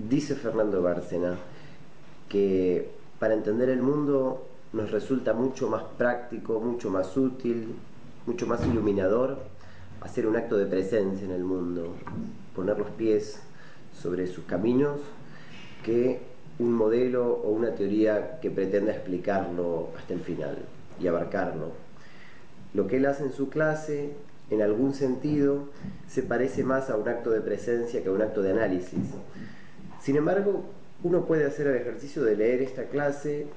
Dice Fernando Bárcena que para entender el mundo nos resulta mucho más práctico, mucho más útil, mucho más iluminador hacer un acto de presencia en el mundo, poner los pies sobre sus caminos, que un modelo o una teoría que pretenda explicarlo hasta el final y abarcarlo. Lo que él hace en su clase, en algún sentido, se parece más a un acto de presencia que a un acto de análisis. Sin embargo, uno puede hacer el ejercicio de leer esta clase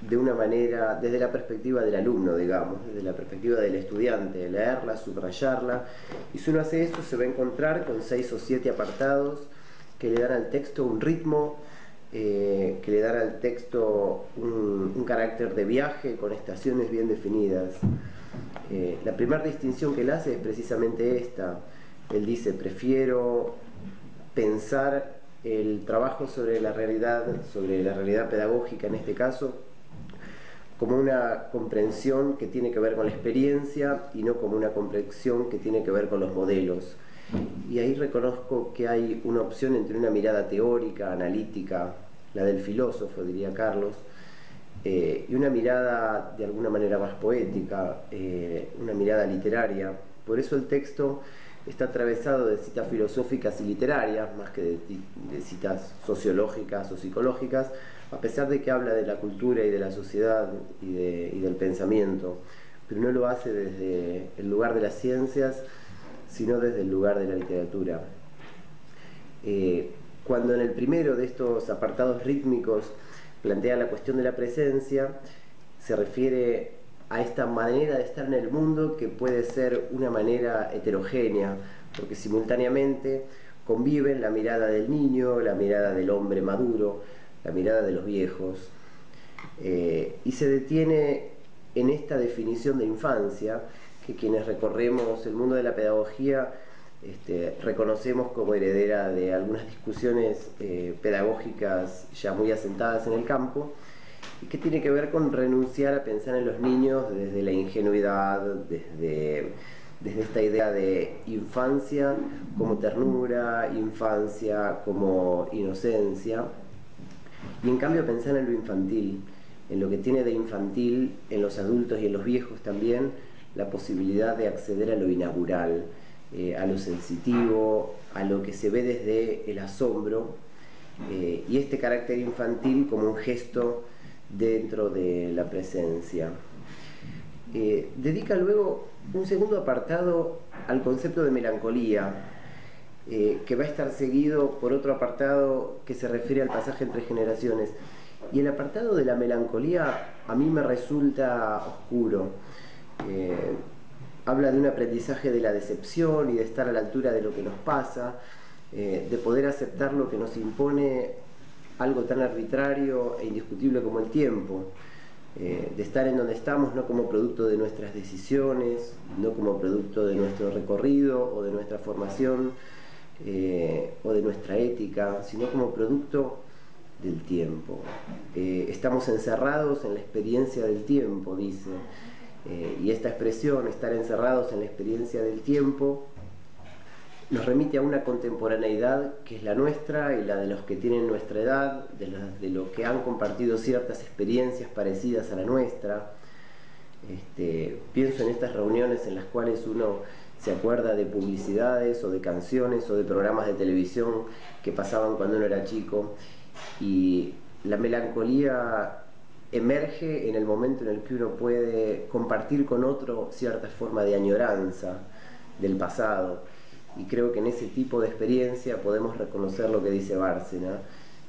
de una manera, desde la perspectiva del alumno, digamos, desde la perspectiva del estudiante, leerla, subrayarla, y si uno hace esto se va a encontrar con 6 o 7 apartados que le dan al texto un ritmo, que le dan al texto un carácter de viaje con estaciones bien definidas. La primera distinción que él hace es precisamente esta. Él dice: prefiero pensar el trabajo sobre la realidad pedagógica en este caso, como una comprensión que tiene que ver con la experiencia y no como una comprensión que tiene que ver con los modelos. Y ahí reconozco que hay una opción entre una mirada teórica, analítica, la del filósofo, diría Carlos, y una mirada de alguna manera más poética, una mirada literaria. Por eso el texto está atravesado de citas filosóficas y literarias, más que de citas sociológicas o psicológicas, a pesar de que habla de la cultura y de la sociedad y del pensamiento, pero no lo hace desde el lugar de las ciencias, sino desde el lugar de la literatura. Cuando en el primero de estos apartados rítmicos plantea la cuestión de la presencia, se refiere a esta manera de estar en el mundo que puede ser una manera heterogénea, porque simultáneamente conviven la mirada del niño, la mirada del hombre maduro, la mirada de los viejos, y se detiene en esta definición de infancia que quienes recorremos el mundo de la pedagogía reconocemos como heredera de algunas discusiones pedagógicas ya muy asentadas en el campo, y que tiene que ver con renunciar a pensar en los niños desde la ingenuidad, desde esta idea de infancia como ternura, infancia como inocencia, y en cambio pensar en lo infantil, en lo que tiene de infantil en los adultos y en los viejos también, la posibilidad de acceder a lo inaugural, a lo sensitivo, a lo que se ve desde el asombro, y este carácter infantil como un gesto dentro de la presencia. Dedica luego un segundo apartado al concepto de melancolía, que va a estar seguido por otro apartado que se refiere al pasaje entre generaciones. Y el apartado de la melancolía a mí me resulta oscuro. Habla de un aprendizaje de la decepción y de estar a la altura de lo que nos pasa, de poder aceptar lo que nos impone algo tan arbitrario e indiscutible como el tiempo, de estar en donde estamos no como producto de nuestras decisiones, no como producto de nuestro recorrido o de nuestra formación o de nuestra ética, sino como producto del tiempo. Estamos encerrados en la experiencia del tiempo, dice, y esta expresión, estar encerrados en la experiencia del tiempo, nos remite a una contemporaneidad que es la nuestra y la de los que tienen nuestra edad, de los que han compartido ciertas experiencias parecidas a la nuestra. Pienso en estas reuniones en las cuales uno se acuerda de publicidades o de canciones o de programas de televisión que pasaban cuando uno era chico, y la melancolía emerge en el momento en el que uno puede compartir con otro cierta forma de añoranza del pasado, y creo que en ese tipo de experiencia podemos reconocer lo que dice Bárcena,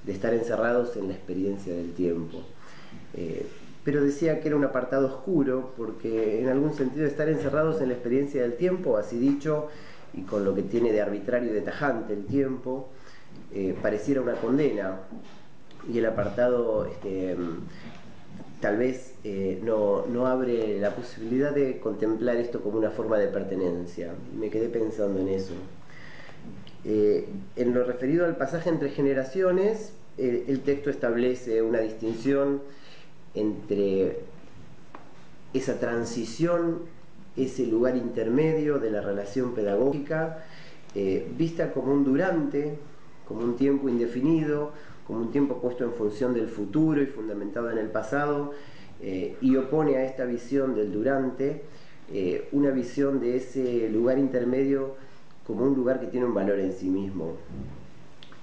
de estar encerrados en la experiencia del tiempo. Pero decía que era un apartado oscuro porque en algún sentido estar encerrados en la experiencia del tiempo, así dicho, y con lo que tiene de arbitrario y de tajante el tiempo, pareciera una condena, y el apartado tal vez no abre la posibilidad de contemplar esto como una forma de pertenencia. Me quedé pensando en eso. En lo referido al pasaje entre generaciones, el texto establece una distinción entre esa transición, ese lugar intermedio de la relación pedagógica, vista como un durante, como un tiempo indefinido, como un tiempo puesto en función del futuro y fundamentado en el pasado, y opone a esta visión del durante una visión de ese lugar intermedio como un lugar que tiene un valor en sí mismo.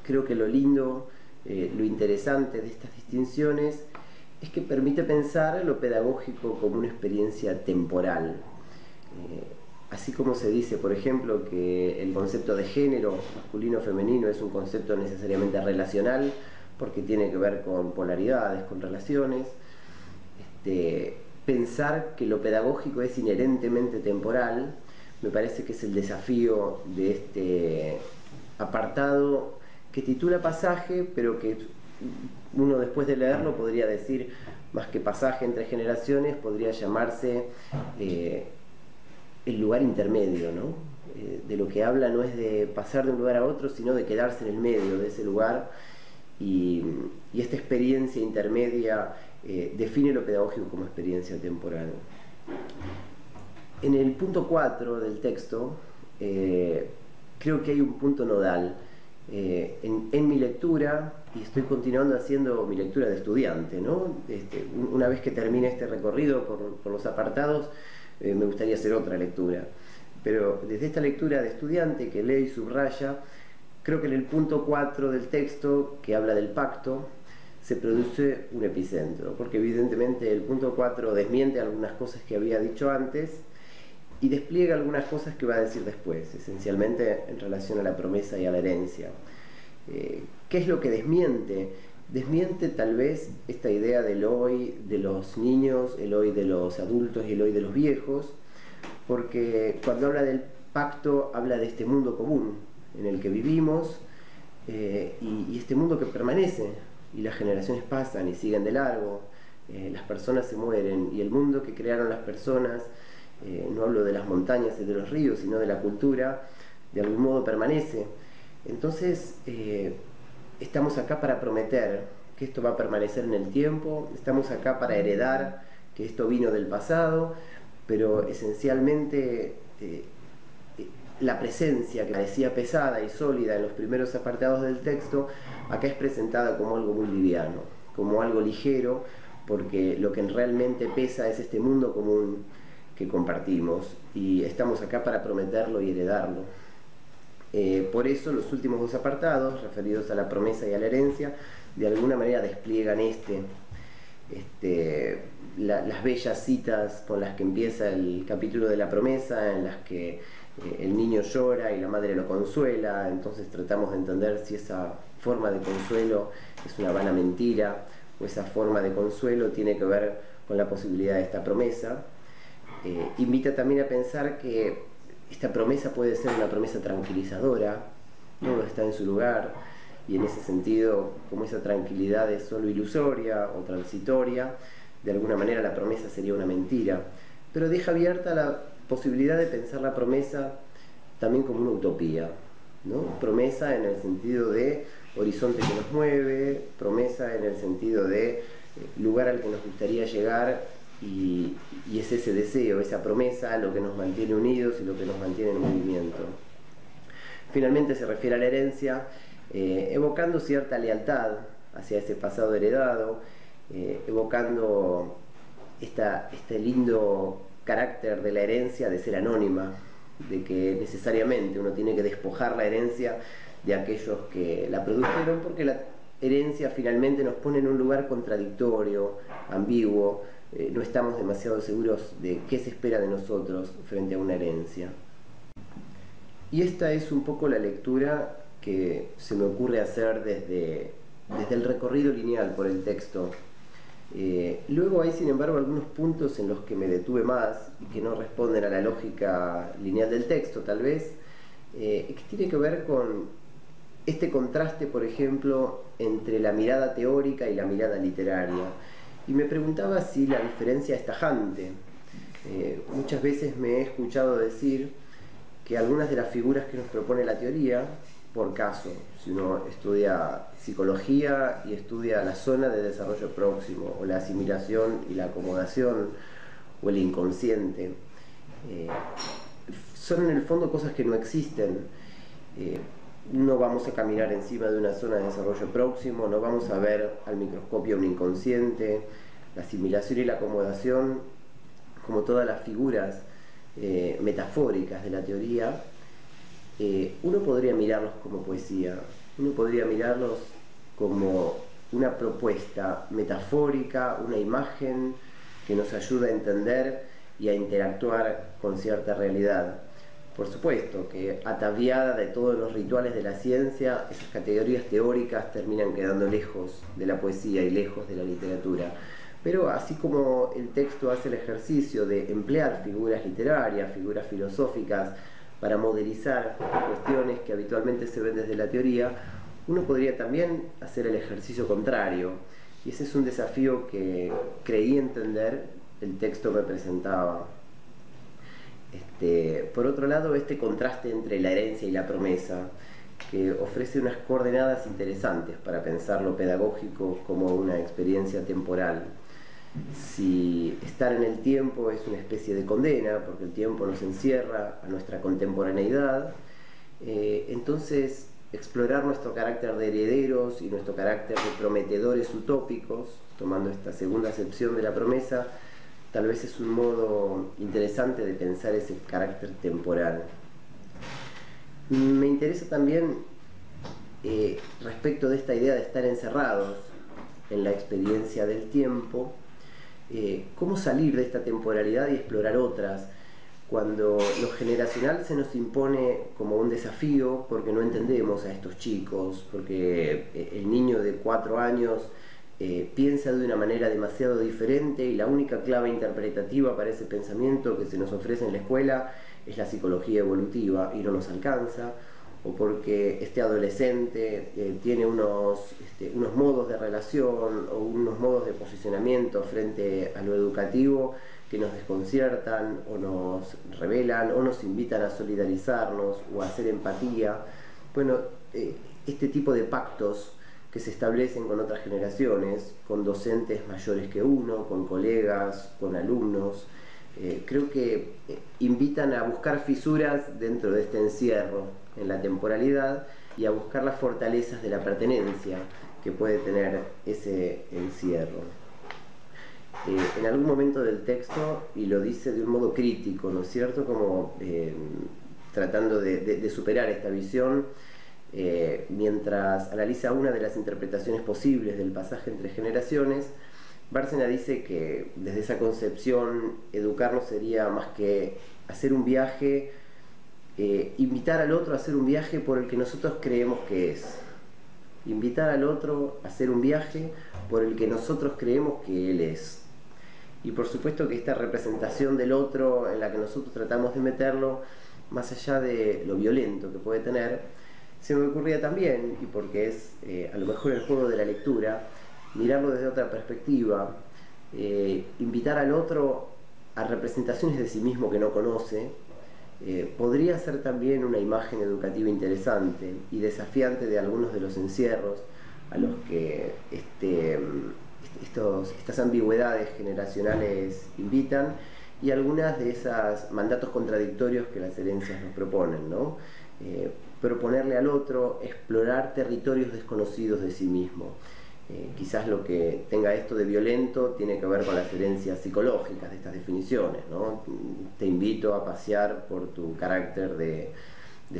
Creo que lo lindo, lo interesante de estas distinciones es que permite pensar lo pedagógico como una experiencia temporal. Así como se dice, por ejemplo, que el concepto de género masculino-femenino es un concepto necesariamente relacional, porque tiene que ver con polaridades, con relaciones. Pensar que lo pedagógico es inherentemente temporal, me parece que es el desafío de este apartado que titula pasaje, pero que uno después de leerlo podría decir, más que pasaje entre generaciones, podría llamarse el lugar intermedio, ¿no? De lo que habla no es de pasar de un lugar a otro, sino de quedarse en el medio de ese lugar, y esta experiencia intermedia define lo pedagógico como experiencia temporal. En el punto 4 del texto creo que hay un punto nodal. En mi lectura, y estoy continuando haciendo mi lectura de estudiante, ¿no? Una vez que termine este recorrido por los apartados, me gustaría hacer otra lectura. Pero desde esta lectura de estudiante que lee y subraya, creo que en el punto 4 del texto, que habla del pacto, se produce un epicentro, porque evidentemente el punto 4 desmiente algunas cosas que había dicho antes y despliega algunas cosas que va a decir después, esencialmente en relación a la promesa y a la herencia. ¿Qué es lo que desmiente? Desmiente tal vez esta idea del hoy de los niños, el hoy de los adultos y el hoy de los viejos, porque cuando habla del pacto habla de este mundo común en el que vivimos, y este mundo que permanece, y las generaciones pasan y siguen de largo, las personas se mueren, y el mundo que crearon las personas, no hablo de las montañas y de los ríos, sino de la cultura, de algún modo permanece. Entonces, estamos acá para prometer que esto va a permanecer en el tiempo, estamos acá para heredar que esto vino del pasado, pero esencialmente la presencia que parecía pesada y sólida en los primeros apartados del texto, acá es presentada como algo muy liviano, como algo ligero, porque lo que realmente pesa es este mundo común que compartimos, y estamos acá para prometerlo y heredarlo. Por eso los últimos dos apartados, referidos a la promesa y a la herencia, de alguna manera despliegan las bellas citas con las que empieza el capítulo de la promesa, en las que el niño llora y la madre lo consuela. Entonces tratamos de entender si esa forma de consuelo es una vana mentira, o esa forma de consuelo tiene que ver con la posibilidad de esta promesa. Invita también a pensar que esta promesa puede ser una promesa tranquilizadora, todo está en su lugar, y en ese sentido, como esa tranquilidad es solo ilusoria o transitoria, de alguna manera la promesa sería una mentira, pero deja abierta la posibilidad de pensar la promesa también como una utopía, ¿no? Promesa en el sentido de horizonte que nos mueve, promesa en el sentido de lugar al que nos gustaría llegar, y es ese deseo, esa promesa, lo que nos mantiene unidos y lo que nos mantiene en movimiento. Finalmente se refiere a la herencia, evocando cierta lealtad hacia ese pasado heredado, evocando este lindo carácter de la herencia de ser anónima, de que necesariamente uno tiene que despojar la herencia de aquellos que la produjeron, porque la herencia finalmente nos pone en un lugar contradictorio, ambiguo, no estamos demasiado seguros de qué se espera de nosotros frente a una herencia. Y esta es un poco la lectura que se me ocurre hacer desde el recorrido lineal por el texto. Luego hay, sin embargo, algunos puntos en los que me detuve más y que no responden a la lógica lineal del texto, tal vez, que tiene que ver con este contraste, por ejemplo, entre la mirada teórica y la mirada literaria. Y me preguntaba si la diferencia es tajante. Muchas veces me he escuchado decir que algunas de las figuras que nos propone la teoría, por caso, si uno estudia psicología y estudia la zona de desarrollo próximo, o la asimilación y la acomodación, o el inconsciente, son en el fondo cosas que no existen. no vamos a caminar encima de una zona de desarrollo próximo, no vamos a ver al microscopio un inconsciente, la asimilación y la acomodación, como todas las figuras metafóricas de la teoría, uno podría mirarlos como poesía, uno podría mirarlos como una propuesta metafórica, una imagen que nos ayuda a entender y a interactuar con cierta realidad. Por supuesto que ataviada de todos los rituales de la ciencia, esas categorías teóricas terminan quedando lejos de la poesía y lejos de la literatura. Pero así como el texto hace el ejercicio de emplear figuras literarias, figuras filosóficas, para modelizar cuestiones que habitualmente se ven desde la teoría, uno podría también hacer el ejercicio contrario. Y ese es un desafío que creí entender el texto me presentaba. Por otro lado, este contraste entre la herencia y la promesa, que ofrece unas coordenadas interesantes para pensar lo pedagógico como una experiencia temporal. Si estar en el tiempo es una especie de condena, porque el tiempo nos encierra a nuestra contemporaneidad, entonces explorar nuestro carácter de herederos y nuestro carácter de prometedores utópicos, tomando esta segunda acepción de la promesa, tal vez es un modo interesante de pensar ese carácter temporal. Me interesa también, respecto de esta idea de estar encerrados en la experiencia del tiempo, cómo salir de esta temporalidad y explorar otras, cuando lo generacional se nos impone como un desafío porque no entendemos a estos chicos, porque el niño de 4 años piensa de una manera demasiado diferente y la única clave interpretativa para ese pensamiento que se nos ofrece en la escuela es la psicología evolutiva y no nos alcanza, o porque este adolescente tiene unos modos de relación o unos modos de posicionamiento frente a lo educativo que nos desconciertan o nos revelan o nos invitan a solidarizarnos o a hacer empatía. Bueno, este tipo de pactos que se establecen con otras generaciones, con docentes mayores que uno, con colegas, con alumnos, creo que invitan a buscar fisuras dentro de este encierro en la temporalidad y a buscar las fortalezas de la pertenencia que puede tener ese encierro. En algún momento del texto, y lo dice de un modo crítico, ¿no es cierto?, como tratando de superar esta visión, mientras analiza una de las interpretaciones posibles del pasaje entre generaciones, Bárcena dice que desde esa concepción educarnos sería más que hacer un viaje, invitar al otro a hacer un viaje por el que nosotros creemos que es. Invitar al otro a hacer un viaje por el que nosotros creemos que él es. Y por supuesto que esta representación del otro en la que nosotros tratamos de meterlo, más allá de lo violento que puede tener, se me ocurría también, y porque es a lo mejor el juego de la lectura, mirarlo desde otra perspectiva, invitar al otro a representaciones de sí mismo que no conoce, podría ser también una imagen educativa interesante y desafiante de algunos de los encierros a los que estas ambigüedades generacionales invitan, y algunas de esos mandatos contradictorios que las herencias nos proponen, ¿no? Proponerle al otro explorar territorios desconocidos de sí mismo. Quizás lo que tenga esto de violento tiene que ver con las herencias psicológicas de estas definiciones, ¿no? Te invito a pasear por tu carácter de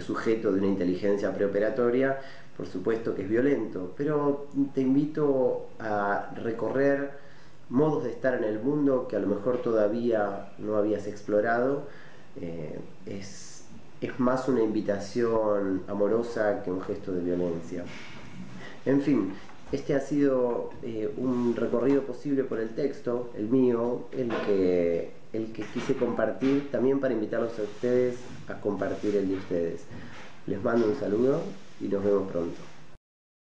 sujeto de una inteligencia preoperatoria, por supuesto que es violento, pero te invito a recorrer modos de estar en el mundo que a lo mejor todavía no habías explorado. Es más una invitación amorosa que un gesto de violencia. En fin, este ha sido un recorrido posible por el texto, el mío, el que quise compartir, también para invitarlos a ustedes a compartir el de ustedes. Les mando un saludo y nos vemos pronto.